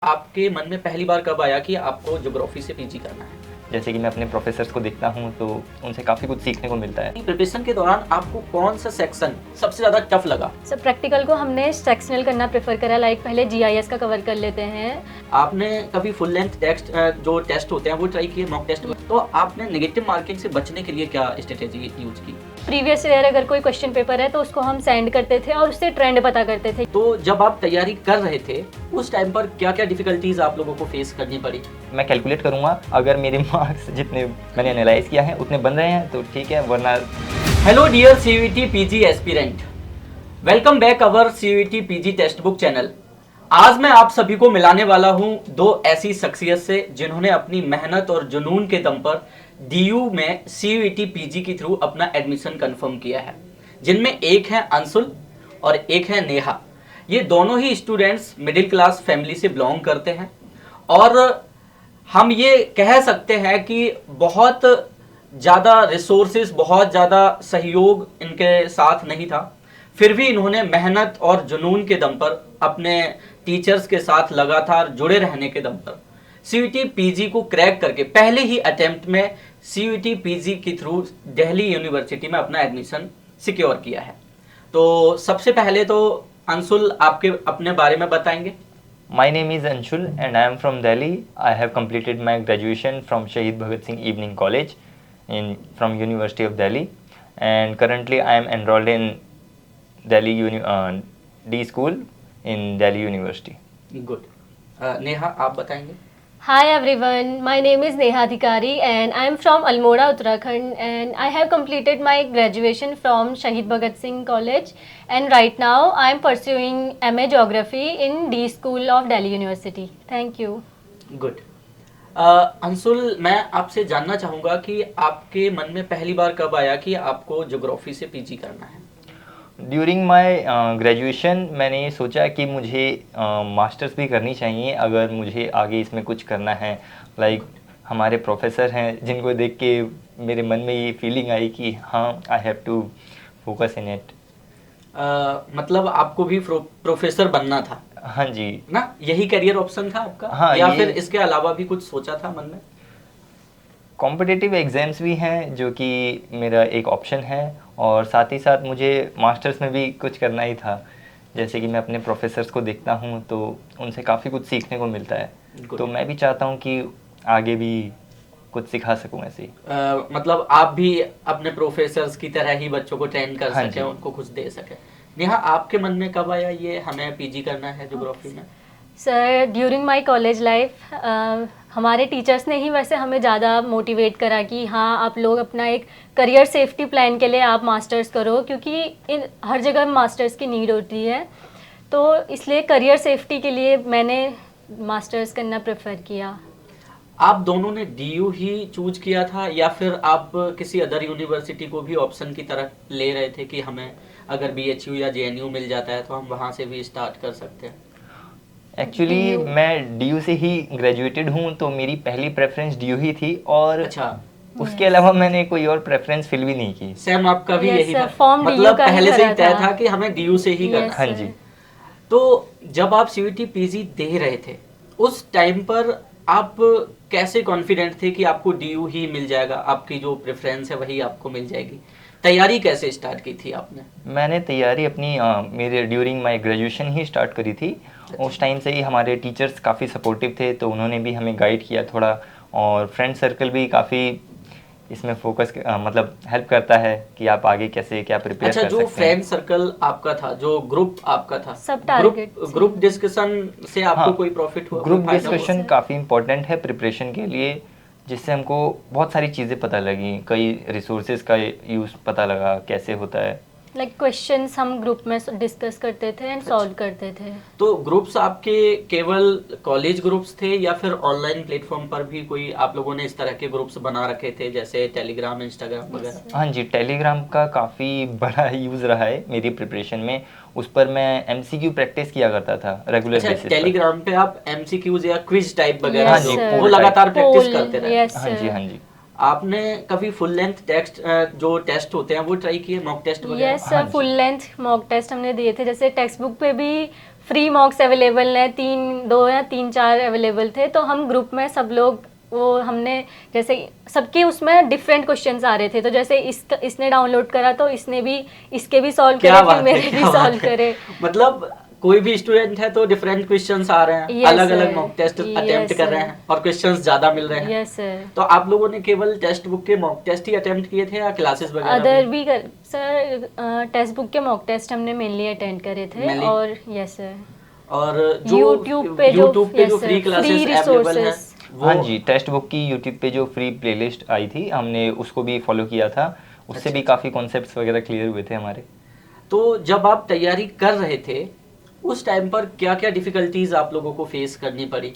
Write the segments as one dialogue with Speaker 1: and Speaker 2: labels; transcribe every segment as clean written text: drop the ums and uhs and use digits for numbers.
Speaker 1: आपके मन में पहली बार कब आया कि आपको ज्योग्राफी से पीजी करना है?
Speaker 2: जैसे कि मैं अपने प्रोफेसर्स को देखता हूँ तो उनसे काफ़ी कुछ सीखने को मिलता है।
Speaker 1: प्रिपरेशन के दौरान आपको कौन सा सेक्शन सबसे ज़्यादा टफ लगा?
Speaker 3: सर प्रैक्टिकल को हमने सेक्शनल करना प्रेफर करा, लाइक पहले जीआईएस का कवर कर लेते हैं।
Speaker 1: आपने कभी फुल लेंथ टेक्स्ट जो टेस्ट होते हैं वो ट्राई किए, मॉक टेस्ट? तो आपने नेगेटिव मार्किंग से बचने के लिए क्या स्ट्रेटेजी यूज की?
Speaker 3: प्रीवियस ईयर अगर कोई क्वेश्चन पेपर है तो उसको हम सेंड करते थे और उससे ट्रेंड पता करते थे।
Speaker 1: तो जब आप तैयारी कर रहे थे उस टाइम पर क्या क्या डिफिकल्टीज आप लोगों को फेस करनी पड़ी?
Speaker 2: मैं कैलकुलेट करूँगा, अगर मेरे मार्क्स जितने मैंने एनालाइज किया है उतने बन रहे हैं तो ठीक है, वरना।
Speaker 1: Hello dear CUET PG aspirant, welcome back our CUET PG text book channel. आज मैं आप सभी को मिलाने वाला हूं दो ऐसी शख्सियत से जिन्होंने अपनी मेहनत और जुनून के दम पर डीयू में सीयूईटी पीजी के थ्रू अपना एडमिशन कंफर्म किया है, जिनमें एक है अंशुल और एक है नेहा। ये दोनों ही स्टूडेंट्स मिडिल क्लास फैमिली से बिलोंग करते हैं और हम ये कह सकते हैं कि बहुत ज़्यादा रिसोर्सेज, बहुत ज़्यादा सहयोग इनके साथ नहीं था, फिर भी इन्होंने मेहनत और जुनून के दम पर, अपने टीचर्स के साथ लगातार जुड़े रहने के दम पर सीयूईटी पीजी को क्रैक करके पहले ही अटेम्प्ट में सीयूईटी पीजी के थ्रू दिल्ली यूनिवर्सिटी में अपना एडमिशन सिक्योर किया है। तो सबसे पहले तो अंशुल आपके अपने बारे में बताएंगे।
Speaker 2: My name is Anshul and I am from Delhi. I have completed my graduation from Shahid Bhagat Singh Evening College from University of Delhi, and currently I am enrolled in D School in Delhi University.
Speaker 1: Good. Neha आप बताएंगे।
Speaker 3: Hi everyone, my name is Neha Adhikari and I am from Almora, Uttarakhand, and I have completed my graduation from Shahid Bhagat Singh College, and right now I am pursuing MA Geography in D School of Delhi University. Thank you.
Speaker 1: Good. Anshul, मैं आपसे जानना चाहूँगा कि आपके मन में पहली बार कब आया कि आपको ज्योग्राफी से पीजी करना है?
Speaker 2: ड्यूरिंग माय ग्रेजुएशन मैंने ये सोचा कि मुझे मास्टर्स भी करनी चाहिए अगर मुझे आगे इसमें कुछ करना है। लाइक हमारे प्रोफेसर हैं जिनको देख के मेरे मन में ये फीलिंग आई कि हाँ, I have to focus in it.
Speaker 1: मतलब आपको भी प्रोफेसर बनना था?
Speaker 2: हाँ जी
Speaker 1: ना, यही करियर ऑप्शन था आपका?
Speaker 2: हाँ,
Speaker 1: या फिर इसके अलावा भी कुछ सोचा था मन में?
Speaker 2: कॉम्पिटिटिव एग्ज़ाम्स भी हैं जो कि मेरा एक ऑप्शन है, और साथ ही साथ मुझे मास्टर्स में भी कुछ करना ही था। जैसे कि मैं अपने प्रोफेसर्स को देखता हूँ तो उनसे काफ़ी कुछ सीखने को मिलता है, तो मैं भी चाहता हूँ कि आगे भी कुछ सिखा सकूँ ऐसे ही।
Speaker 1: मतलब आप भी अपने प्रोफेसर्स की तरह ही बच्चों को ट्रेन कर
Speaker 2: हाँ
Speaker 1: सके, उनको कुछ दे सके। नेहा, आपके मन में कब आया ये हमें पीजी करना है ज्योग्राफी में?
Speaker 3: Sir during my college life हमारे टीचर्स ने ही वैसे हमें ज़्यादा मोटिवेट करा कि हाँ, आप लोग अपना एक करियर सेफ्टी प्लान के लिए आप मास्टर्स करो, क्योंकि इन हर जगह मास्टर्स की नीड होती है, तो इसलिए करियर सेफ्टी के लिए मैंने मास्टर्स करना प्रेफर किया।
Speaker 1: आप दोनों ने डीयू ही चूज किया था या फिर आप किसी अदर यूनिवर्सिटी को भी ऑप्शन की तरह ले रहे थे कि हमें अगर बीएचयू या जेएनयू मिल जाता है तो हम वहाँ से भी स्टार्ट कर सकते हैं?
Speaker 2: एक्चुअली मैं डीयू से ही ग्रेजुएटेड हूँ, तो मेरी पहली प्रेफरेंस डीयू ही थी, और
Speaker 1: अच्छा,
Speaker 2: उसके अलावा मैंने कोई और प्रेफरेंस फिल भी नहीं की।
Speaker 1: सेम आपका भी यही था?
Speaker 3: फॉर्म
Speaker 1: मतलब
Speaker 3: DU का ही
Speaker 1: पहले से ही
Speaker 3: भरा
Speaker 1: तय
Speaker 3: था
Speaker 1: था कि हमें डीयू से ही करना है।
Speaker 2: हाँ जी।
Speaker 1: तो जब आप सीयूईटी पीजी दे रहे थे उस टाइम पर आप कैसे कॉन्फिडेंट थे कि आपको डीयू ही मिल जाएगा, आपकी जो प्रेफरेंस है वही आपको मिल जाएगी? तैयारी कैसे स्टार्ट की थी आपने?
Speaker 2: मैंने तैयारी अपनी मेरे during my graduation he start करी थी। उस टाइम से ही हमारे टीचर्स काफ़ी सपोर्टिव थे, तो उन्होंने भी हमें गाइड किया थोड़ा, और फ्रेंड सर्कल भी काफ़ी इसमें फोकस मतलब हेल्प करता है कि आप आगे कैसे क्या प्रिपेयर
Speaker 1: अच्छा,
Speaker 2: कर
Speaker 1: जो
Speaker 2: सकते हैं।
Speaker 1: फ्रेंड सर्कल आपका था, जो ग्रुप आपका था,
Speaker 3: सब टारगेट
Speaker 1: ग्रुप डिस्कशन से आपको
Speaker 2: हाँ,
Speaker 1: कोई प्रॉफिट हुआ?
Speaker 2: ग्रुप
Speaker 1: कोई फायदा हुआ?
Speaker 2: डिस्कशन काफ़ी इंपॉर्टेंट है प्रिपरेशन के लिए, जिससे हमको बहुत सारी चीज़ें पता लगी, कई रिसोर्सेज का यूज़ पता लगा कैसे होता है।
Speaker 3: लाइक क्वेश्चंस हम ग्रुप में डिस्कस करते थे एंड सॉल्व करते थे।
Speaker 1: तो ग्रुप्स आपके केवल कॉलेज ग्रुप्स थे या फिर ऑनलाइन प्लेटफॉर्म पर भी कोई आप लोगों ने इस तरह के ग्रुप्स बना रखे थे, जैसे टेलीग्राम, इंस्टाग्राम वगैरह?
Speaker 2: हाँ जी, टेलीग्राम का काफ़ी बड़ा यूज़ रहा है मेरी प्रिपरेशन में। उस पर मैं एमसीक्यू प्रैक्टिस किया करता था रेगुलर
Speaker 1: अच्छा,
Speaker 2: बेसिस पर।
Speaker 1: टेलीग्राम पे आप एमसीक्यूज या क्विज टाइप वगैरह
Speaker 2: हाँ जी,
Speaker 1: वो
Speaker 2: poll
Speaker 1: लगातार
Speaker 3: type।
Speaker 1: प्रैक्टिस
Speaker 3: Poll,
Speaker 1: करते रहे?
Speaker 3: yes,
Speaker 2: हाँ जी, हाँ जी।
Speaker 1: आपने कभी फुल लेंथ टेक्स्ट जो टेस्ट होते हैं वो ट्राई किए, मॉक टेस्ट वगैरह?
Speaker 3: यस
Speaker 2: हाँ
Speaker 3: सर,
Speaker 2: जी।
Speaker 3: फुल लेंथ मॉक टेस्ट हमने दिए थे। जैसे टेक्स्ट बुक पे भी फ्री मॉक्स अवेलेबल हैं, 2 या 3-4 अवेलेबल थे, तो हम ग्रुप में सब लोग वो हमने जैसे सबके उसमें डिफरेंट क्वेश्चंस आ रहे थे, तो जैसे इसने डाउनलोड करा तो इसने भी इसके भी सॉल्व करे, फिर मेरे भी सॉल्व करे।
Speaker 1: मतलब कोई भी स्टूडेंट है तो डिफरेंट क्वेश्चंस आ रहे हैं,
Speaker 3: Yes,
Speaker 1: अलग अलग
Speaker 3: sir.
Speaker 1: Mock test
Speaker 3: Yes,
Speaker 1: attempt कर रहे
Speaker 3: sir.
Speaker 1: हैं और क्वेश्चंस ज्यादा मिल रहे हैं।
Speaker 3: Yes sir.
Speaker 1: तो आप लोगों ने केवल टेक्स्ट बुक के मॉक टेस्ट ही अटेम्प्ट किए थे या क्लासेस वगैरह
Speaker 3: अदर
Speaker 1: भी?
Speaker 3: भी कर सर, टेक्स्ट बुक के मॉक टेस्ट हमने मेनली अटेंड करे थे।
Speaker 1: Mainly?
Speaker 3: और यस सर,
Speaker 1: और जो
Speaker 3: YouTube पे जो
Speaker 1: फ्री
Speaker 3: free
Speaker 1: क्लासेस अवेलेबल हैं
Speaker 3: resources।
Speaker 2: हाँ जी, टेक्स्ट बुक की यूट्यूब पे जो फ्री प्लेलिस्ट आई थी हमने उसको भी फॉलो किया था, उससे भी काफ़ी कॉन्सेप्ट्स वगैरह क्लियर हुए थे हमारे।
Speaker 1: तो जब आप तैयारी कर रहे थे उस टाइम पर क्या क्या डिफिकल्टीज आप लोगों को फेस करनी पड़ी?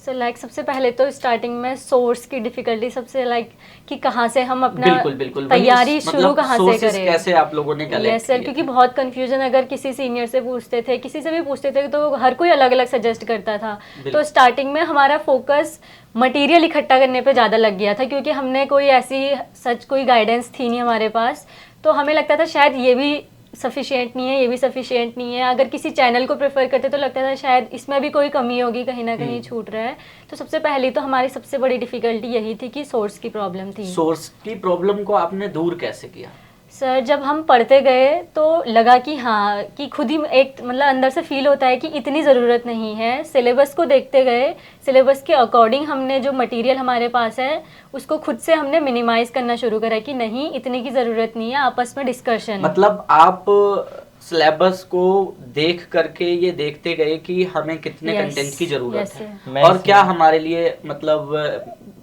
Speaker 3: सो लाइक सबसे पहले तो स्टार्टिंग में सोर्स की डिफिकल्टी सबसे लाइक कि कहाँ से हम अपना
Speaker 1: बिल्कुल
Speaker 3: तैयारी
Speaker 1: मतलब
Speaker 3: शुरू कहाँ से
Speaker 1: sources
Speaker 3: करें।
Speaker 1: कैसे आप लोगों ने कलेक्ट
Speaker 3: यस सर, क्योंकि बहुत कंफ्यूजन, अगर किसी सीनियर से पूछते थे, किसी से भी पूछते थे, तो हर कोई अलग अलग सजेस्ट करता था। तो स्टार्टिंग में हमारा फोकस मटेरियल इकट्ठा करने पे ज़्यादा लग गया था, क्योंकि हमने कोई ऐसी कोई गाइडेंस थी नहीं हमारे पास, तो हमें लगता था शायद ये भी सफिशिएंट नहीं है, ये भी सफिशिएंट नहीं है। अगर किसी चैनल को प्रेफर करते तो लगता था शायद इसमें भी कोई कमी होगी, कहीं ना कहीं छूट रहा है। तो सबसे पहली तो हमारी सबसे बड़ी डिफिकल्टी यही थी कि सोर्स की प्रॉब्लम थी।
Speaker 1: सोर्स की प्रॉब्लम को आपने दूर कैसे किया?
Speaker 3: सर, जब हम पढ़ते गए तो लगा कि हाँ, कि खुद ही एक मतलब अंदर से फील होता है कि इतनी ज़रूरत नहीं है। सिलेबस को देखते गए, सिलेबस के अकॉर्डिंग हमने जो मटेरियल हमारे पास है उसको खुद से हमने मिनिमाइज करना शुरू करा कि नहीं, इतनी की ज़रूरत नहीं है, आपस में डिस्कशन।
Speaker 1: मतलब आप सिलेबस को देख करके ये देखते गए कि हमें कितने
Speaker 3: Yes,
Speaker 1: कंटेंट की जरूरत
Speaker 3: yes,
Speaker 1: है और क्या हमारे लिए मतलब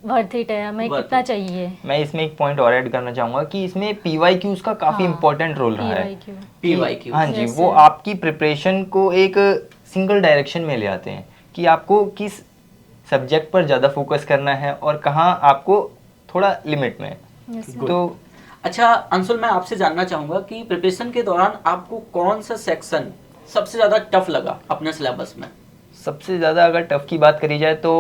Speaker 3: वर्थ इट है, हमें
Speaker 1: worth
Speaker 3: कितना
Speaker 1: it।
Speaker 3: चाहिए।
Speaker 2: मैं इसमें एक पॉइंट और ऐड करना चाहूँगा कि इसमें PYQs का काफ़ी
Speaker 3: हाँ,
Speaker 2: इंपॉर्टेंट रोल रहा है।
Speaker 3: PYQ।
Speaker 1: PYQ।
Speaker 2: हाँ जी,
Speaker 3: Yes,
Speaker 2: वो
Speaker 3: sir।
Speaker 2: आपकी प्रिपरेशन को एक सिंगल डायरेक्शन में ले आते हैं कि आपको किस सब्जेक्ट पर ज़्यादा फोकस करना है और कहाँ आपको थोड़ा लिमिट में।
Speaker 3: Yes, sir।
Speaker 2: तो
Speaker 1: अच्छा अंशुल, मैं आपसे जानना चाहूंगा कि प्रिपरेशन के दौरान आपको कौन सा सेक्शन सबसे ज्यादा टफ लगा अपने सिलेबस में?
Speaker 2: सबसे ज़्यादा अगर टफ की बात करी जाए तो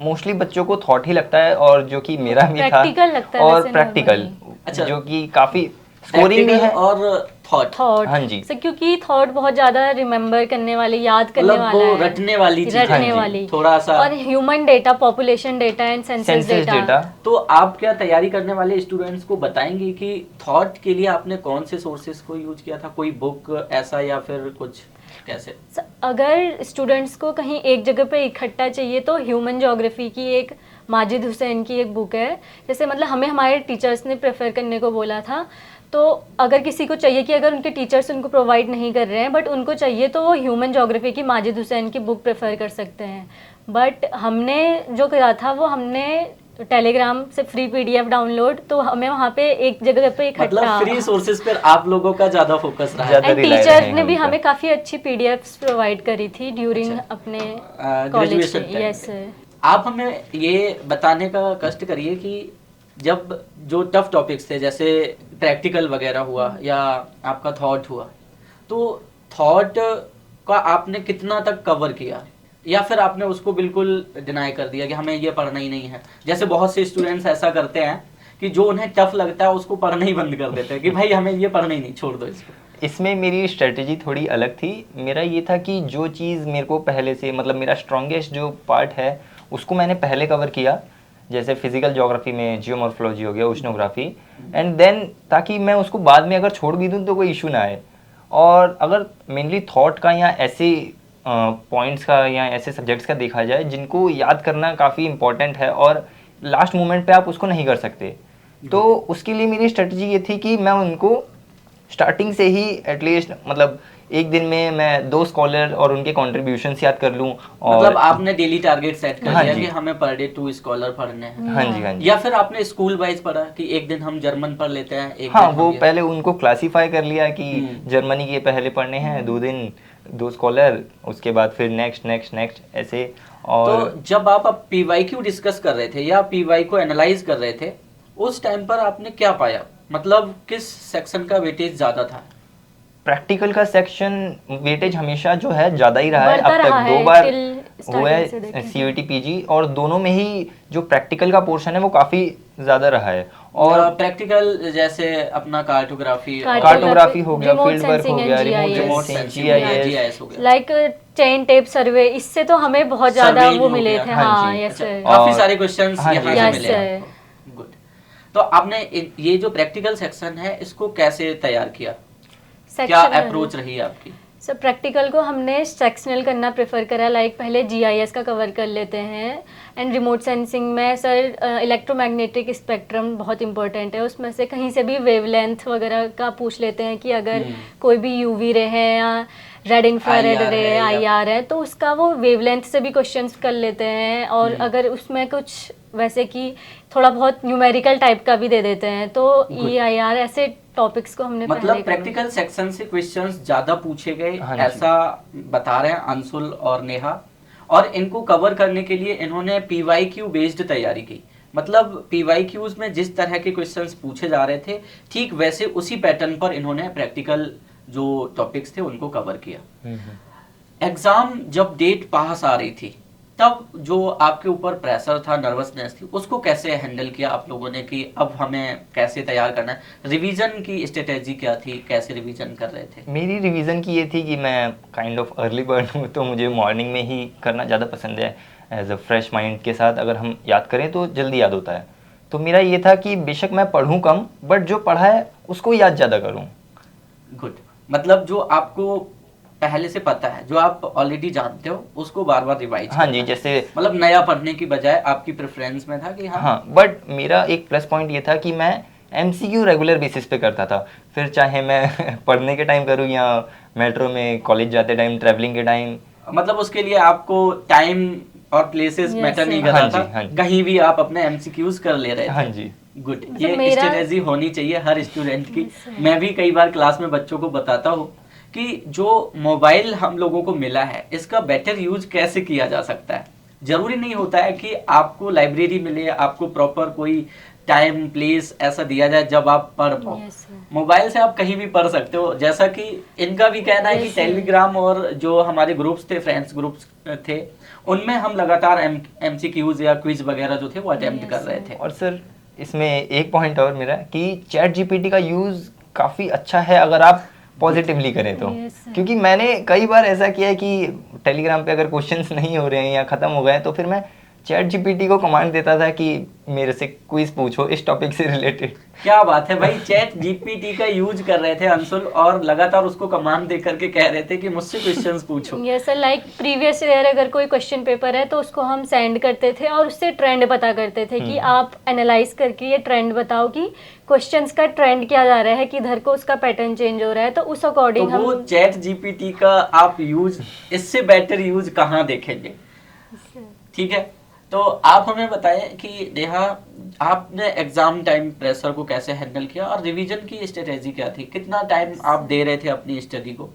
Speaker 2: मोस्टली बच्चों को थॉट ही लगता है, और जो कि मेरा भी था।
Speaker 3: Practical लगता है
Speaker 2: और
Speaker 3: वैसे
Speaker 2: प्रैक्टिकल,
Speaker 3: normally।
Speaker 1: अच्छा।
Speaker 2: जो कि काफ़ी स्कोरिंग भी है।
Speaker 1: और थॉट
Speaker 2: हाँ जी।
Speaker 3: सर, क्योंकि थॉट बहुत ज्यादा रिमेम्बर करने वाले, याद करने
Speaker 1: मतलब
Speaker 3: वाला
Speaker 1: वो
Speaker 3: है,
Speaker 1: रटने वाली चीज है।
Speaker 3: रटने
Speaker 2: हाँ जी,
Speaker 3: वाली
Speaker 1: थोड़ा सा।
Speaker 3: और human data, population data and census
Speaker 2: census
Speaker 3: data.
Speaker 2: Data.
Speaker 1: तो आप क्या तैयारी करने वाले स्टूडेंट्स को बताएंगे कि थॉट के लिए आपने कौन से सोर्सेज को यूज किया था? कोई बुक ऐसा या फिर कुछ कैसे?
Speaker 3: अगर स्टूडेंट्स को कहीं एक जगह पे इकट्ठा चाहिए तो ह्यूमन ज्योग्राफी की एक माजिद हुसैन की एक बुक है। जैसे मतलब हमें हमारे टीचर्स ने प्रेफर करने को बोला था, तो अगर किसी को चाहिए कि अगर उनके टीचर्स उनको प्रोवाइड नहीं कर रहे हैं बट उनको चाहिए, तो वो ह्यूमन ज्योग्राफी की माजिद हुसैन की बुक प्रेफर कर सकते हैं। बट हमने जो करा था वो हमने टेलीग्राम से फ्री PDF डाउनलोड, तो हमें वहाँ पे एक जगह पे इकट्ठा,
Speaker 1: मतलब फ्री सोर्सेज पर आप लोगों का ज्यादा फोकस रहा है।
Speaker 2: ज्यादा
Speaker 3: एंड
Speaker 2: rely
Speaker 3: टीचर्स
Speaker 2: रहे
Speaker 3: ने भी
Speaker 2: हम
Speaker 3: हमें काफ़ी अच्छी PDFs प्रोवाइड करी थी ड्यूरिंग
Speaker 1: अच्छा।
Speaker 3: अपने कॉलेज
Speaker 1: ग्रेजुएशन
Speaker 3: के।
Speaker 1: टाइम
Speaker 3: यस
Speaker 1: पे।
Speaker 3: सर।
Speaker 1: आप हमें ये बताने का कष्ट करिए कि जब जो टफ टॉपिक्स थे जैसे प्रैक्टिकल वगैरह हुआ या आपका थॉट हुआ, तो थॉट का आपने कितना तक कवर किया या फिर आपने उसको बिल्कुल डिनाई कर दिया कि हमें ये पढ़ना ही नहीं है? जैसे बहुत से स्टूडेंट्स ऐसा करते हैं कि जो उन्हें टफ लगता है उसको पढ़ना ही बंद कर देते हैं कि भाई हमें ये पढ़ना ही नहीं, छोड़ दो इसको।
Speaker 2: इसमें मेरी स्ट्रेटजी थोड़ी अलग थी। मेरा ये था कि जो चीज़ मेरे को पहले से, मतलब मेरा स्ट्रॉन्गेस्ट जो पार्ट है उसको मैंने पहले कवर किया, जैसे फिजिकल ज्योग्राफी में जियोमॉर्फोलॉजी हो गया, ओशनोग्राफी, एंड देन ताकि मैं उसको बाद में अगर छोड़ भी दूँ तो कोई इशू ना आए। और अगर मेनली थॉट का या ऐसे पॉइंट्स का या ऐसे सब्जेक्ट्स का देखा जाए जिनको याद करना काफ़ी इंपॉर्टेंट है और लास्ट मोमेंट पे आप उसको नहीं कर सकते, तो उसके लिए मेरी स्ट्रेटजी ये थी कि मैं उनको स्टार्टिंग से ही एटलीस्ट मतलब एक दिन में मैं 2 स्कॉलर और उनके कॉन्ट्रीब्यूशंस याद कर लूँ। और
Speaker 1: मतलब आपने डेली टारगेट सेट कर
Speaker 2: हाँ
Speaker 1: दिया
Speaker 2: जी।
Speaker 1: कि हमें पर डे 2 स्कॉलर पढ़ने हैं।
Speaker 2: हाँ जी, हाँ जी।
Speaker 1: या फिर आपने स्कूल वाइज पढ़ा कि एक दिन हम जर्मन पढ़ लेते हैं, एक
Speaker 2: हाँ,
Speaker 1: दिन
Speaker 2: वो
Speaker 1: हम ये।
Speaker 2: पहले उनको क्लासीफाई कर लिया कि जर्मनी के पहले पढ़ने हैं 2 दिन 2 स्कॉलर, उसके बाद फिर नेक्स्ट नेक्स्ट नेक्स्ट ऐसे। और
Speaker 1: तो जब आप अब PYQ डिस्कस कर रहे थे या PY को एनालाइज कर रहे थे, उस टाइम पर आपने क्या पाया? मतलब किस सेक्शन का वेटेज ज्यादा था?
Speaker 2: प्रैक्टिकल का सेक्शन वेटेज हमेशा जो है ज़्यादा ही रहा है।
Speaker 3: बढ़ता
Speaker 2: अब
Speaker 3: रहा
Speaker 2: तक
Speaker 3: है
Speaker 2: 2 बार
Speaker 3: till
Speaker 2: वो है CUET PG, और दोनों में ही जो प्रैक्टिकल का पोर्शन है वो काफ़ी ज़्यादा रहा है। और
Speaker 1: प्रैक्टिकल जैसे अपना कार्टोग्राफी
Speaker 2: हो गया, फील्ड वर्क हो गया, रिमोट सेंसिंग,
Speaker 1: GIS हो गया,
Speaker 3: लाइक चेन टेप सर्वे, इससे तो हमें बहुत ज्यादा
Speaker 1: Survey भी
Speaker 3: वो
Speaker 1: हो
Speaker 3: मिले
Speaker 1: गया।
Speaker 3: थे।
Speaker 2: हाँ
Speaker 3: हाँ
Speaker 2: जी।
Speaker 3: यस
Speaker 1: काफी
Speaker 2: और-
Speaker 1: सारे क्वेश्चंस
Speaker 2: हाँ जी,
Speaker 1: यहाँ से
Speaker 3: yes,
Speaker 1: मिले।
Speaker 3: sir.
Speaker 1: गुड। तो आपने ये जो प्रैक्टिकल सेक्शन है इसको कैसे तैयार किया, क्या अप्रोच रही है आपकी?
Speaker 3: सर प्रैक्टिकल को हमने सेक्शनल करना प्रेफर करा, लाइक पहले GIS का कवर कर लेते हैं, एंड रिमोट सेंसिंग में सर इलेक्ट्रोमैग्नेटिक स्पेक्ट्रम बहुत इंपॉर्टेंट है, उसमें से कहीं से भी वेवलेंथ वगैरह का पूछ लेते हैं कि अगर कोई भी UV रे है या रेड इंफ्रारेड
Speaker 1: IR
Speaker 3: रे
Speaker 1: है या-
Speaker 3: IR है तो उसका वो वेवलेंथ से भी क्वेश्चंस कर लेते हैं, और अगर उसमें कुछ वैसे कि थोड़ा बहुत न्यूमेरिकल टाइप का भी दे देते हैं, तो EIR ऐसे टॉपिक्स को हमने
Speaker 1: मतलब
Speaker 3: पहले
Speaker 1: प्रैक्टिकल सेक्शन से क्वेश्चंस ज्यादा पूछे गए,
Speaker 2: हाँ जी।
Speaker 1: ऐसा बता रहे हैं अंशुल और नेहा, और इनको कवर करने के लिए इन्होंने PYQ बेस्ड तैयारी की। मतलब PYQs में जिस तरह के क्वेश्चंस पूछे जा रहे थे ठीक वैसे उसी पैटर्न पर इन्होंने प्रैक्टिकल जो टॉपिक्स थे उनको कवर किया। एग्जाम जब डेट पास आ रही थी तब जो आपके ऊपर प्रेशर था, नर्वसनेस थी, उसको कैसे हैंडल किया आप लोगों ने कि अब हमें कैसे तैयार करना है? रिवीजन की स्ट्रेटेजी क्या थी, कैसे रिवीजन कर रहे थे?
Speaker 2: मेरी रिवीजन की ये थी कि मैं काइंड ऑफ अर्ली बर्ड हूँ, तो मुझे मॉर्निंग में ही करना ज़्यादा पसंद है। एज अ फ्रेश माइंड के साथ अगर हम याद करें तो जल्दी याद होता है। तो मेरा ये था कि बेशक मैं पढ़ूँ कम, बट जो पढ़ा है उसको याद ज़्यादा करूँ।
Speaker 1: गुड। मतलब जो आपको पहले से पता है, जो आप ऑलरेडी जानते हो, उसको बार बार रिवाइज
Speaker 2: हाँ जी, जैसे
Speaker 1: मतलब नया पढ़ने की बजाय आपकी प्रेफरेंस में था कि
Speaker 2: हाँ, बट मेरा एक प्लस पॉइंट ये था कि मैं MCQ रेगुलर बेसिस पे करता था, फिर चाहे मैं पढ़ने के टाइम करूँ या मेट्रो में कॉलेज जाते टाइम, ट्रैवलिंग के टाइम।
Speaker 1: मतलब उसके लिए आपको टाइम और प्लेसेस
Speaker 3: Yes,
Speaker 1: मैटर नहीं
Speaker 3: sir.
Speaker 1: कर रहा
Speaker 2: हाँ जी,
Speaker 1: था,
Speaker 2: हाँ जी।
Speaker 1: कहीं भी आप अपने MCQs कर ले रहे थे।
Speaker 2: हाँ जी।
Speaker 1: गुड।
Speaker 3: मतलब
Speaker 1: ये
Speaker 3: मेरा-
Speaker 1: स्ट्रेटेजी होनी चाहिए हर स्टूडेंट की।
Speaker 3: Yes, sir.
Speaker 1: मैं भी कई बार क्लास में बच्चों को बताता हूँ कि जो मोबाइल हम लोगों को मिला है इसका बेटर यूज कैसे किया जा सकता है। जरूरी नहीं होता है कि आपको लाइब्रेरी मिले, आपको प्रॉपर कोई टाइम प्लेस ऐसा दिया जाए जब आप पढ़ पाओ।
Speaker 3: Yes, sir.
Speaker 1: मोबाइल से आप कहीं भी पढ़ सकते हो, जैसा कि इनका भी कहना है कि
Speaker 3: Yes, sir.
Speaker 1: टेलीग्राम और जो हमारे ग्रुप्स थे, फ्रेंड्स ग्रुप्स थे, उनमें हम लगातार MCQs या क्विज वगैरह जो थे वो अटेम्प्ट
Speaker 3: Yes,
Speaker 1: कर रहे
Speaker 3: sir.
Speaker 1: थे।
Speaker 2: और सर इसमें एक पॉइंट और मेरा कि चैट GPT का यूज़ काफ़ी अच्छा है अगर आप पॉजिटिवली करें तो।
Speaker 3: Yes, sir.
Speaker 2: क्योंकि मैंने कई बार ऐसा किया है कि टेलीग्राम पे अगर क्वेश्चंस नहीं हो रहे हैं या ख़त्म हो गए हैं तो फिर मैं चैट GPT को कमांड देता था कि मेरे से क्विज पूछो इस टॉपिक से रिलेटेड।
Speaker 1: क्या बात है भाई, चैट GPT का यूज कर रहे थे अंशुल और लगातार उसको कमांड दे करके कह रहे थे कि मुझसे क्वेश्चंस पूछो।
Speaker 3: Yes sir, like previous year अगर कोई क्वेश्चन पेपर है तो उसको हम सेंड करते थे और उससे ट्रेंड पता करते थे कि आप एनालाइज करके ये ट्रेंड बताओ कि क्वेश्चंस का ट्रेंड क्या जा रहा है, किधर को उसका पैटर्न चेंज हो रहा है, तो उस
Speaker 1: तो
Speaker 3: अकॉर्डिंग
Speaker 1: वो
Speaker 3: हम
Speaker 1: चैट GPT का आप यूज, इससे बेटर यूज कहाँ देखेंगे? ठीक है, तो आप हमें बताएं कि नेहा, आपने एग्जाम टाइम प्रेशर को कैसे हैंडल किया और रिवीजन की स्ट्रेटेजी क्या थी? कितना टाइम आप दे रहे थे अपनी स्टडी को?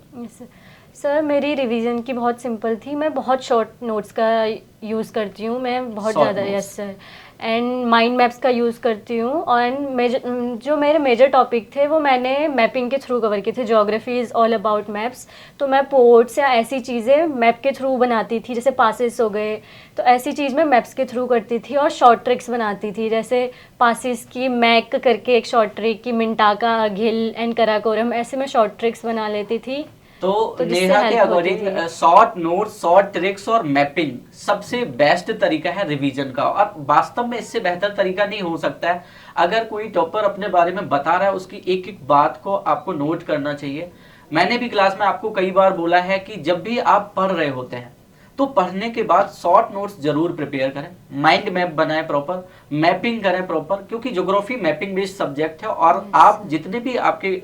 Speaker 3: सर मेरी रिवीजन की बहुत सिंपल थी, मैं बहुत शॉर्ट नोट्स का यूज़ करती हूँ, मैं बहुत
Speaker 1: Short
Speaker 3: ज़्यादा,
Speaker 1: notes.
Speaker 3: Yes sir, and mind maps का यूज़ करती हूँ। और जो मेरे मेजर टॉपिक थे वो मैंने मैपिंग के थ्रू कवर किए थे। Geography is all about maps, तो मैं पोर्ट्स या ऐसी चीज़ें मैप के थ्रू बनाती थी, जैसे पासिस हो गए, तो ऐसी चीज़ मैं मैप्स के थ्रू करती थी और शॉर्ट ट्रिक्स बनाती थी, जैसे पासिस की मैक करके एक शॉर्ट ट्रिक की, मिंटाका, घिल एंड कराकोरम, ऐसे मैं शॉर्ट ट्रिक्स बना लेती थी।
Speaker 1: तो
Speaker 3: जिससे
Speaker 1: नेहा के
Speaker 3: help होती
Speaker 1: अकॉर्डिंग
Speaker 3: थी।
Speaker 1: शॉर्ट नोट्स, शॉर्ट ट्रिक्स और मैपिंग सबसे बेस्ट तरीका है रिवीजन का, और वास्तव में इससे बेहतर तरीका नहीं हो सकता है। अगर कोई टॉपर अपने बारे में बता रहा है उसकी एक एक बात को आपको नोट करना चाहिए। मैंने भी क्लास में आपको कई बार बोला है कि जब भी आप पढ़ रहे होते हैं तो पढ़ने के बाद शॉर्ट नोट्स जरूर प्रिपेयर करें, माइंड मैप बनाएं प्रॉपर, मैपिंग करें प्रॉपर, क्योंकि ज्योग्राफी मैपिंग बेस्ड सब्जेक्ट है और आप जितने भी आपके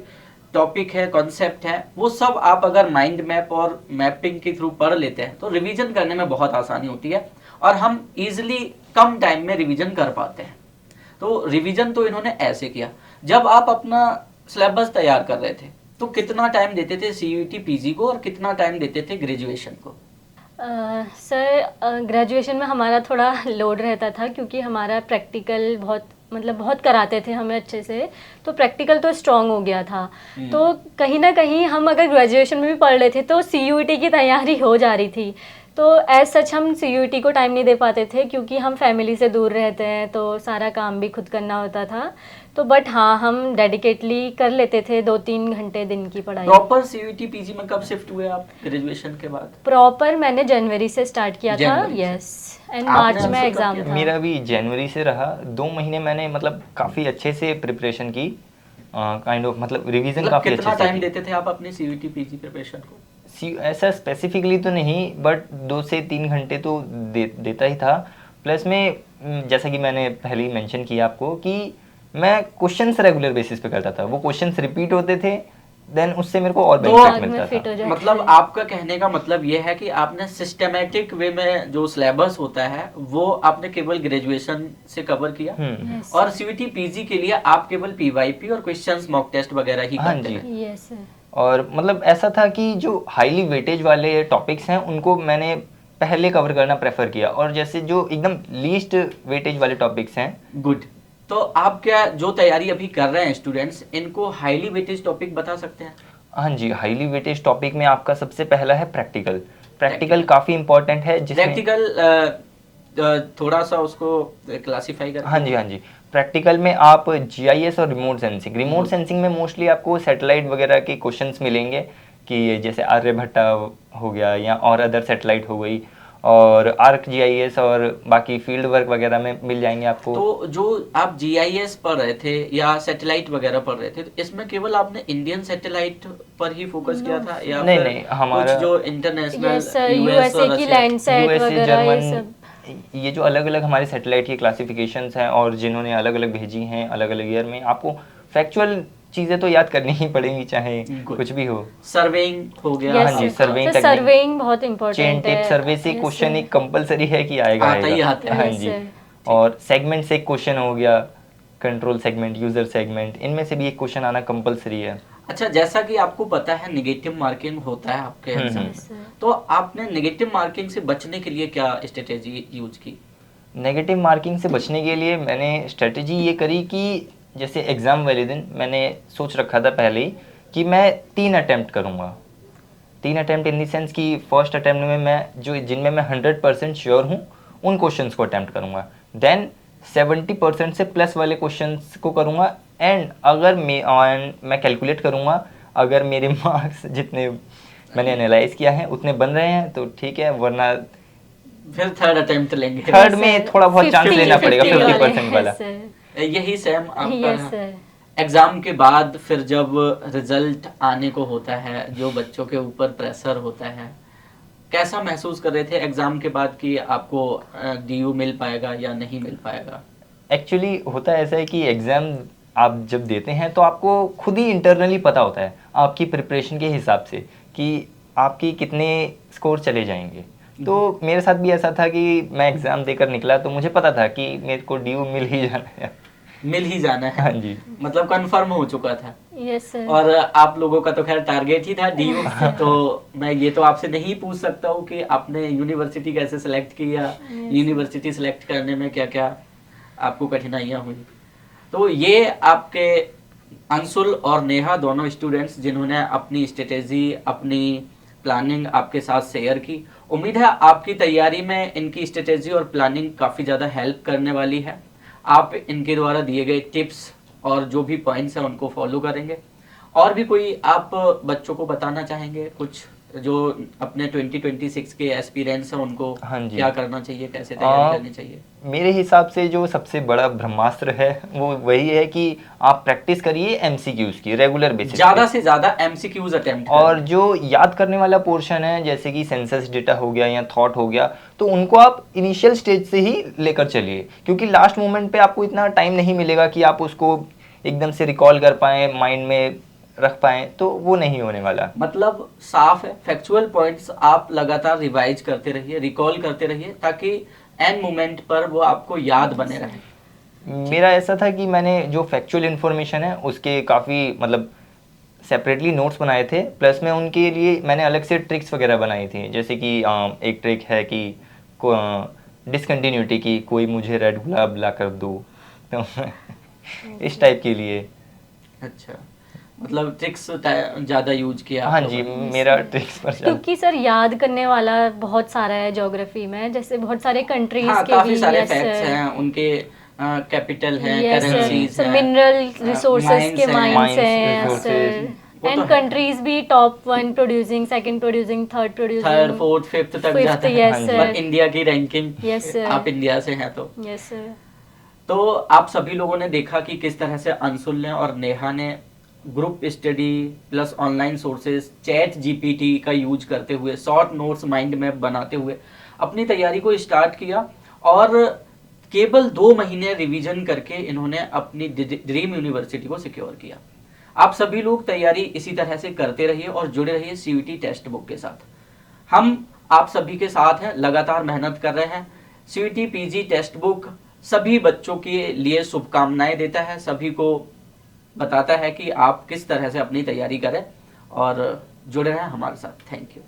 Speaker 1: टॉपिक है, कॉन्सेप्ट है, वो सब आप अगर माइंड मैप और मैपिंग के थ्रू पढ़ लेते हैं तो रिवीजन करने में बहुत आसानी होती है और हम इजीली कम टाइम में रिवीजन कर पाते हैं। तो रिवीजन तो इन्होंने ऐसे किया। जब आप अपना सिलेबस तैयार कर रहे थे तो कितना टाइम देते थे CUET PG को और कितना टाइम देते थे ग्रेजुएशन को?
Speaker 3: सर ग्रेजुएशन में हमारा थोड़ा लोड रहता था, क्योंकि हमारा प्रैक्टिकल बहुत कराते थे हमें अच्छे से, तो प्रैक्टिकल तो स्ट्रॉन्ग हो गया था। तो कहीं ना कहीं हम अगर ग्रेजुएशन में भी पढ़ लेते तो CUET की तैयारी हो जा रही थी। तो एज सच हम CUET को टाइम नहीं दे पाते थे क्योंकि हम फैमिली से दूर रहते हैं, तो सारा काम भी खुद करना होता था। तो बट हाँ, हम डेडिकेटली कर लेते थे 2-3 घंटे दिन की पढ़ाई।
Speaker 1: प्रॉपर सीयूईटी पीजी में कब शिफ्ट हुए आप ग्रेजुएशन के बाद?
Speaker 3: प्रॉपर मैंने जनवरी से स्टार्ट किया था।
Speaker 1: जनवरी से?
Speaker 3: यस, एंड
Speaker 1: आपने
Speaker 3: मार्च में
Speaker 1: हमसे कब
Speaker 3: एग्जाम
Speaker 1: किया?
Speaker 3: था।
Speaker 2: मेरा भी जनवरी से रहा। 2 महीने मैंने मतलब काफ़ी अच्छे से प्रिपरेशन की, काइंड ऑफ मतलब रिवीजन
Speaker 1: मतलब
Speaker 2: काफ़ी
Speaker 1: कितना
Speaker 2: अच्छे से
Speaker 1: टाइम
Speaker 2: की।
Speaker 1: देते थे आप अपनी सीयूईटी पीजी प्रिपरेशन को?
Speaker 2: ऐसा स्पेसिफिकली तो नहीं, बट 2 से 3 घंटे तो देता ही था। प्लस में जैसा कि मैंने पहले ही मेंशन किया आपको कि मैं क्वेश्चंस रेगुलर बेसिस पे करता था। वो क्वेश्चंस रिपीट होते थे, देन उससे मेरे को और
Speaker 1: तो
Speaker 2: बेनिफिट
Speaker 3: बाद में
Speaker 2: मिलता
Speaker 3: फिट
Speaker 2: था।
Speaker 3: हो जाते
Speaker 1: मतलब
Speaker 3: थे।
Speaker 1: आपका कहने का मतलब ये है कि आपने सिस्टमेटिक वे में जो सिलेबस होता है वो आपने केवल ग्रेजुएशन से कवर किया,
Speaker 3: Yes.
Speaker 1: और सीयूईटी पीजी के लिए आप केवल पीवाईपी और क्वेश्चंस मॉक टेस्ट वगैरह ही
Speaker 2: हाँ
Speaker 1: करते
Speaker 2: जी।
Speaker 1: हैं।
Speaker 3: Yes sir.
Speaker 2: और मतलब ऐसा था कि जो हाईली वेटेज वाले टॉपिक्स हैं उनको मैंने पहले कवर करना प्रेफर किया, और जैसे जो एकदम लीस्ट वेटेज वाले टॉपिक्स हैं।
Speaker 1: गुड। तो आप क्या जो तैयारी अभी कर रहे हैं स्टूडेंट्स, इनको हाईली वेटेज टॉपिक बता सकते हैं?
Speaker 2: हाँ जी, हाईली वेटेज टॉपिक में आपका सबसे पहला है प्रैक्टिकल। Practical
Speaker 1: Practical.
Speaker 2: काफ़ी इंपॉर्टेंट है जिसमें
Speaker 1: प्रैक्टिकल थोड़ा सा उसको क्लासिफाई करके।
Speaker 2: हाँ जी, हाँ जी। प्रैक्टिकल में आप जीआईएस और रिमोट सेंसिंग में मोस्टली आपको सैटेलाइट वगैरह के क्वेश्चंस मिलेंगे, कि जैसे आर्यभट्टा हो गया या और अदर सैटेलाइट हो गई, और आर्क जीआईएस और बाकी फील्ड वर्क वगैरह में मिल जाएंगे आपको।
Speaker 1: तो जो आप जीआईएस पढ़ रहे थे या सैटेलाइट वगैरह पढ़ रहे थे, तो इसमें केवल आपने इंडियन सैटेलाइट पर ही फोकस किया था या
Speaker 2: नहीं,
Speaker 1: फिर
Speaker 2: नहीं, हमारा
Speaker 1: कुछ जो international
Speaker 3: yes sir,
Speaker 1: US
Speaker 3: USA
Speaker 1: और
Speaker 3: की
Speaker 1: रशिया?
Speaker 3: लैंडसैट
Speaker 2: यूएसए,
Speaker 3: वगैरह ये सब।
Speaker 2: जर्मन, ये जो अलग अलग हमारे सैटेलाइट की क्लासिफिकेशंस हैं और जिन्होंने अलग अलग भेजी हैं अलग अलग ईयर में, आपको फैक्चुअल चीज़ें तो याद करनी ही पड़ेंगी चाहे
Speaker 1: Good.
Speaker 2: कुछ भी हो।
Speaker 1: सर्वेइंग हो गया।
Speaker 3: यस
Speaker 2: हाँ जी,
Speaker 3: सर,
Speaker 2: surveying
Speaker 3: तो
Speaker 2: technique।
Speaker 3: सर्वेइंग बहुत
Speaker 2: चेन
Speaker 3: इंपॉर्टेंट
Speaker 2: टिप
Speaker 3: है।
Speaker 2: सर्वे से
Speaker 3: Yes,
Speaker 2: क्वेश्चन
Speaker 3: sir.
Speaker 2: एक कंपलसरी है कि आएगा
Speaker 1: आता ही
Speaker 2: आएगा।
Speaker 1: आता है।
Speaker 2: हाँ
Speaker 3: Yes,
Speaker 2: जी।
Speaker 3: sir.
Speaker 2: और सेगमेंट से एक क्वेश्चन हो गया, कंट्रोल सेगमेंट, यूजर सेगमेंट, इनमें से भी एक क्वेश्चन आना कंपलसरी है।
Speaker 1: अच्छा, जैसा कि आपको पता है नेगेटिव मार्किंग होता है आपके एग्जाम
Speaker 3: Yes, sir.
Speaker 1: में, तो आपने नेगेटिव मार्किंग से बचने के लिए क्या स्ट्रेटेजी यूज की?
Speaker 2: नेगेटिव मार्किंग से बचने के लिए मैंने स्ट्रेटजी ये करी कि जैसे एग्ज़ाम वाले दिन मैंने सोच रखा था पहले ही कि मैं 3 अटैम्प्ट करूँगा। 3 अटैम्प्ट इन द सेंस कि फर्स्ट अटैम्प्ट में मैं जो जिनमें मैं 100% श्योर हूँ उन क्वेश्चंस को अटैम्प्ट करूँगा, देन 70% से प्लस वाले क्वेश्चंस को करूँगा, एंड अगर मैं कैलकुलेट करूँगा, अगर मेरे मार्क्स जितने मैंने एनालाइज किया है उतने बन रहे हैं तो ठीक है, वरना
Speaker 1: फिर थर्ड अटेम्प्ट लेंगे।
Speaker 2: थर्ड में थोड़ा बहुत चांस लेना पड़ेगा, 50% वाला।
Speaker 1: यही सेम आपका
Speaker 3: यस
Speaker 1: है।
Speaker 3: सर।
Speaker 1: एग्जाम के बाद फिर जब रिजल्ट आने को होता है, जो बच्चों के ऊपर प्रेशर होता है, कैसा महसूस कर रहे थे एग्जाम के बाद कि आपको डीयू मिल पाएगा या नहीं मिल पाएगा?
Speaker 2: एक्चुअली होता ऐसा है कि एग्ज़ाम आप जब देते हैं तो आपको खुद ही इंटरनली पता होता है आपकी प्रिपरेशन के हिसाब से कि आपकी कितने स्कोर चले जाएंगे। तो मेरे साथ भी ऐसा था कि मैं एग्ज़ाम देकर निकला तो मुझे पता था कि मेरे को ड्यू मिल ही जाना है।
Speaker 1: मिल ही जाना है।
Speaker 2: हाँ जी।
Speaker 1: मतलब कंफर्म हो चुका था।
Speaker 3: Yes sir.
Speaker 1: और आप लोगों का तो खैर टारगेट ही था डीयू। तो मैं ये तो आपसे नहीं पूछ सकता हूँ कि आपने यूनिवर्सिटी कैसे सिलेक्ट किया, यूनिवर्सिटी सिलेक्ट करने में क्या क्या आपको कठिनाइयाँ हुई। तो ये आपके अंशुल और नेहा दोनों स्टूडेंट्स जिन्होंने अपनी स्ट्रेटेजी, अपनी प्लानिंग आपके साथ शेयर की। उम्मीद है आपकी तैयारी में इनकी स्ट्रेटेजी और प्लानिंग काफ़ी ज़्यादा हेल्प करने वाली है। आप इनके द्वारा दिए गए टिप्स और जो भी पॉइंट्स हैं उनको फॉलो करेंगे। और भी कोई आप बच्चों को बताना चाहेंगे कुछ जो अपने 2026 के एस्पिरेंट्स हैं उनको?
Speaker 2: हाँ जी।
Speaker 1: क्या करना चाहिए, कैसे तैयारी करनी चाहिए?
Speaker 2: मेरे हिसाब से जो सबसे बड़ा ब्रह्मास्त्र है वो वही है कि आप प्रैक्टिस करिए एमसीक्यूज की रेगुलर बेसिस
Speaker 1: ज़्यादा से ज़्यादा एमसीक्यूज अटेम्प्ट
Speaker 2: और जो याद करने वाला पोर्शन है जैसे कि सेंसस डेटा हो गया या थॉट हो गया, तो उनको आप इनिशियल स्टेज से ही लेकर चलिए, क्योंकि लास्ट मोमेंट पे आपको इतना टाइम नहीं मिलेगा कि आप उसको एकदम से रिकॉल कर पाएँ, माइंड में रख पाएँ, तो वो नहीं होने वाला।
Speaker 1: मतलब साफ है, फैक्चुअल पॉइंट्स आप लगातार रिवाइज करते रहिए, रिकॉल करते रहिए, ताकि एंड मोमेंट पर वो आपको याद बने रहे।
Speaker 2: मेरा ऐसा था कि मैंने जो फैक्चुअल इन्फॉर्मेशन है उसके काफ़ी मतलब सेपरेटली नोट्स बनाए थे, प्लस में उनके लिए मैंने अलग से ट्रिक्स वगैरह बनाई थी। जैसे कि एक ट्रिक है कि डिसकंटिन्यूटी की, कोई मुझे रेड गुलाब ला कर दो, तो इस टाइप के लिए।
Speaker 1: अच्छा, मतलब ट्रिक्स ज्यादा यूज किया आप
Speaker 2: हाँ
Speaker 1: लोगों
Speaker 2: जी,
Speaker 1: ने।
Speaker 2: मेरा ट्रिक्स पर ज़्यादा।
Speaker 3: क्योंकि सर याद करने वाला बहुत सारा है ज्योग्राफी में, जैसे बहुत सारे कंट्रीज
Speaker 1: हाँ,
Speaker 3: के
Speaker 1: काफी
Speaker 3: भी।
Speaker 1: सारे
Speaker 3: यस
Speaker 1: फैक्ट्स
Speaker 3: सर,
Speaker 1: हैं उनके, कैपिटल हैं,
Speaker 3: यस सर,
Speaker 1: करेंसीज
Speaker 3: सर
Speaker 1: हैं,
Speaker 3: मिनरल रिसोर्सेज के माइंस
Speaker 2: Mines,
Speaker 3: हैं। यस
Speaker 2: resources,
Speaker 3: सर,
Speaker 1: वो तो
Speaker 3: एंड
Speaker 1: है।
Speaker 3: कंट्रीज भी top 1 producing, second producing, third
Speaker 1: third
Speaker 3: producing,
Speaker 1: fourth fifth तक
Speaker 3: फिफ्थ।
Speaker 1: जाता है।
Speaker 3: यस
Speaker 2: हाँ जी।
Speaker 1: पर
Speaker 3: सर,
Speaker 1: इंडिया की रैंकिंग,
Speaker 3: यस सर,
Speaker 1: आप इंडिया से हैं तो
Speaker 3: यस सर।
Speaker 1: तो आप सभी लोगों ने देखा कि किस तरह से अंशुल ने और नेहा ने group study plus online sources, chat GPT का यूज करते हुए, शॉर्ट नोट्स माइंड मैप बनाते हुए अपनी तैयारी को स्टार्ट किया, और केवल 2 महीने रिवीजन करके इन्होंने अपनी ड्रीम यूनिवर्सिटी को सिक्योर किया। आप सभी लोग तैयारी इसी तरह से करते रहिए और जुड़े रहिए सीयूईटी टेक्स्ट बुक के साथ। हम आप सभी के साथ हैं, लगातार मेहनत कर रहे हैं। सीयूईटी पीजी टेक्स्ट बुक सभी बच्चों के लिए शुभकामनाएं देता है, सभी को बताता है कि आप किस तरह से अपनी तैयारी करें, और जुड़े रहें हमारे साथ। Thank you.